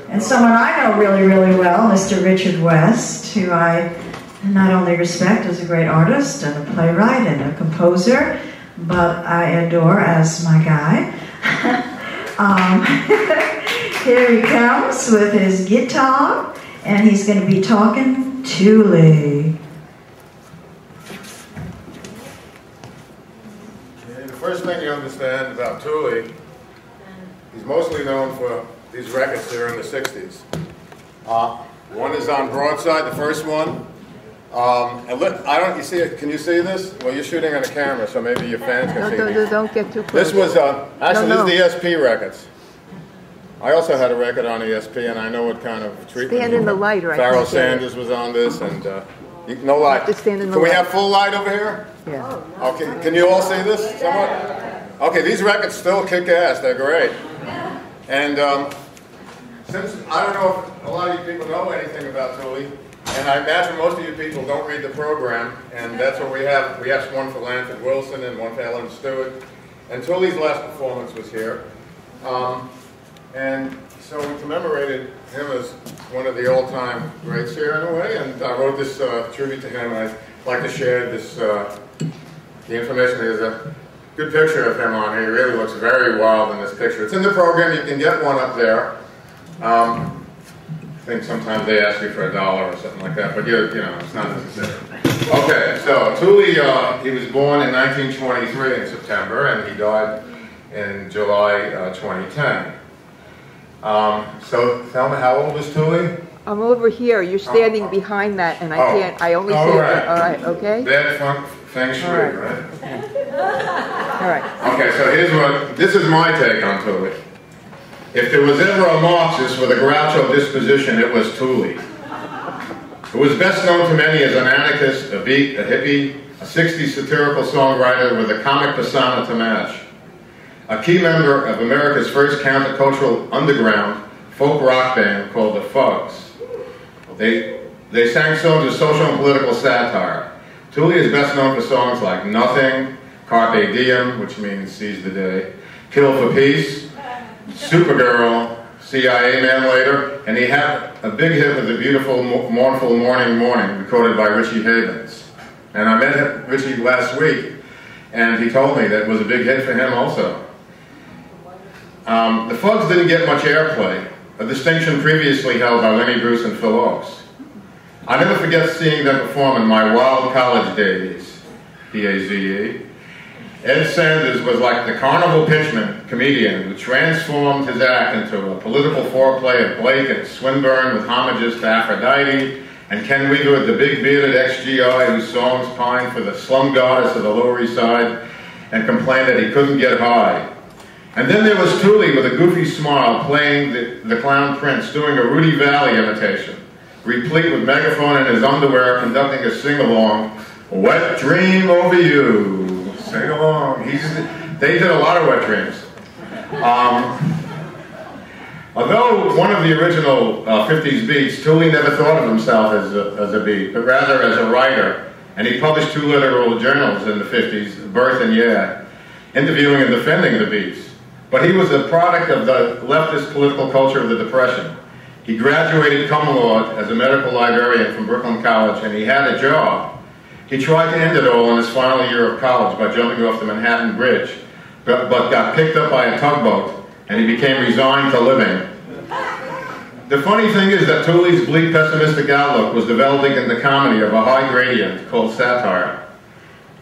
and someone I know really, really well, Mr. Richard West, who I not only respect as a great artist and a playwright and a composer, but I adore as my guy. Here he comes with his guitar, and he's going to be talking Tuli. The first thing you understand about Tuli, he's mostly known for these records here in the 60s. One is on Broadside, the first one. And look, you see it? Can you see this? Well, you're shooting on a camera, so maybe your fans can see me. Don't get too close. This was, actually, this is the ESP records. I also had a record on ESP, and I know what kind of treatment. Stand in the light, right? Pharoah Sanders was on this, and no light. Just stand in the Can we light. have full light over here? Yeah. Okay, can you all see this somewhat? Okay, these records still kick ass. They're great. And since I don't know if a lot of you people know anything about Tuli, and I imagine most of you people don't read the program, and that's what we have. We have one for Lanford Wilson and one for Ellen Stewart. And Tuli's last performance was here. And so we commemorated him as one of the all-time greats here in a way, and I wrote this tribute to him. I'd like to share this, the information. There's a good picture of him on here. He really looks very wild in this picture. It's in the program. You can get one up there. I think sometimes they ask you for $1 or something like that, but you know, it's not necessary. Okay, so Tuli, he was born in 1923 in September, and he died in July 2010. So tell me, how old is Tuli? I'm over here. You're standing behind that, and I can't. I only see. All right. All right. Okay. Bad feng shui, right? Okay. All right. Okay, so this is my take on Tuli. If there was ever a Marxist with a Groucho disposition, it was Tuli. Who was best known to many as an anarchist, a beat, a hippie, a 60s satirical songwriter with a comic persona to match. A key member of America's first countercultural underground folk rock band called the Fugs. They sang songs of social and political satire. Tuli is best known for songs like Nothing, Carpe Diem, which means seize the day, Kill for Peace, Supergirl, CIA Man Later, and he had a big hit with the beautiful Mournful Morning Morning, recorded by Richie Havens. And I met Richie last week, and he told me that it was a big hit for him also. The Fugs didn't get much airplay, a distinction previously held by Lenny Bruce and Phil Ochs. I never forget seeing them perform in my wild college days, P-A-Z-E. Ed Sanders was like the carnival pitchman comedian who transformed his act into a political foreplay of Blake and Swinburne with homages to Aphrodite, and Ken Weaver, the big-bearded ex-GI whose songs pined for the slum goddess of the Lower East Side and complained that he couldn't get high. And then there was Tuli with a goofy smile playing the Clown Prince, doing a Rudy Valley imitation, replete with megaphone in his underwear, conducting a sing-along, Wet Dream Over You. Sing along. They did a lot of Wet Dreams. Although one of the original 50s beats, Tuli never thought of himself as a beat, but rather as a writer. And he published 2 literal journals in the 50s, Birth and Yeah, interviewing and defending the beats. But he was a product of the leftist political culture of the Depression. He graduated cum laude as a medical librarian from Brooklyn College, and he had a job. He tried to end it all in his final year of college by jumping off the Manhattan Bridge, but got picked up by a tugboat, and he became resigned to living. The funny thing is that Tuli's bleak, pessimistic outlook was developing into comedy of a high gradient called satire.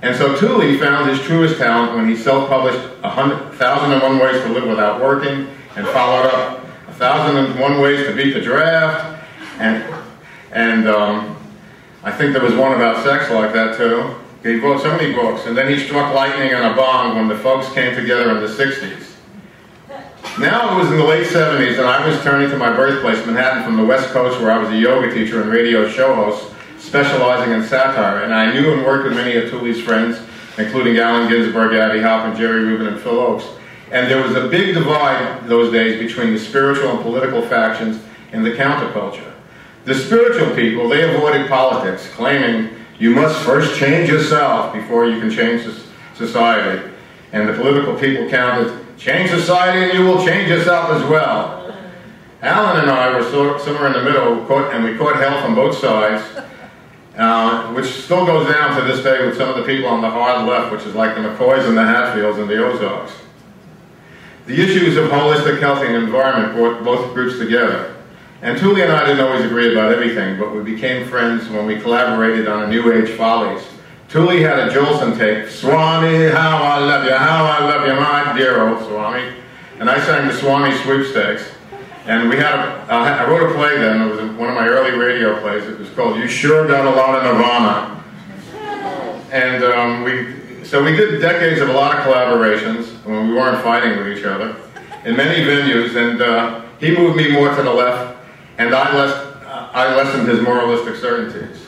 And so Tuli found his truest talent when he self-published 1,001 Ways to Live Without Working, and followed up 1,001 Ways to Beat the Draft, and I think there was one about sex like that too. He wrote so many books, and then he struck lightning on a bomb when the Fugs came together in the 60s. Now it was in the late 70s, and I was turning to my birthplace, Manhattan, from the West Coast, where I was a yoga teacher and radio show host, specializing in satire, and I knew and worked with many of Tuli's friends, including Allen Ginsberg, Abbie Hoffman, Jerry Rubin, and Phil Ochs. And there was a big divide those days between the spiritual and political factions in the counterculture. The spiritual people, they avoided politics, claiming you must first change yourself before you can change society. And the political people counted, change society and you will change yourself as well. Alan and I were somewhere in the middle, and we caught hell from both sides, which still goes down to this day with some of the people on the hard left, which is like the McCoys and the Hatfields and the Ozarks. The issues of holistic health and environment brought both groups together. And Tuli and I didn't always agree about everything, but we became friends when we collaborated on a New Age Follies. Tuli had a Jolson tape, Swami, how I love you, my dear old Swami. And I sang the Swami Sweepstakes. And we had I wrote a play then, it was one of my early radio plays. It was called You Sure Got a Lot of Nirvana. And so we did decades of a lot of collaborations when we weren't fighting with each other in many venues. And he moved me more to the left, and I lessened his moralistic certainties.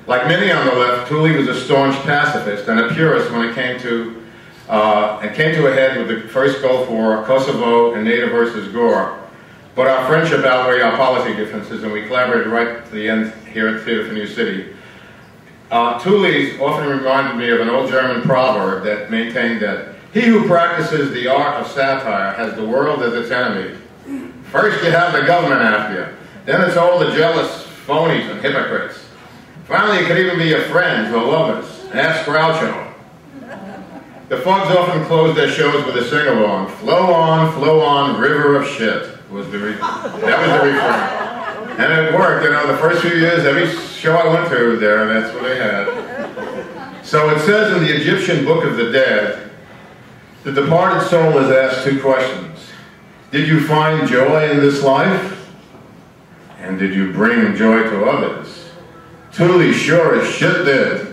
Like many on the left, Tuli was a staunch pacifist and a purist when it came to a head with the first Gulf War, Kosovo, and NATO versus Gore. But our friendship outweighed our policy differences, and we collaborated right to the end here at the Theatre for New City. Tuli often reminded me of an old German proverb that maintained that he who practices the art of satire has the world as its enemy. First you have the government after you, then it's all the jealous phonies and hypocrites. Finally, it could even be your friends or lovers. Ask Groucho. The Fugs often closed their shows with a sing-along. Flow on, river of shit. That was the refrain. And it worked, you know, the first few years, every show I went to there, that's what they had. So it says in the Egyptian Book of the Dead, the departed soul is asked two questions. Did you find joy in this life? And did you bring joy to others? Tuli sure as shit did.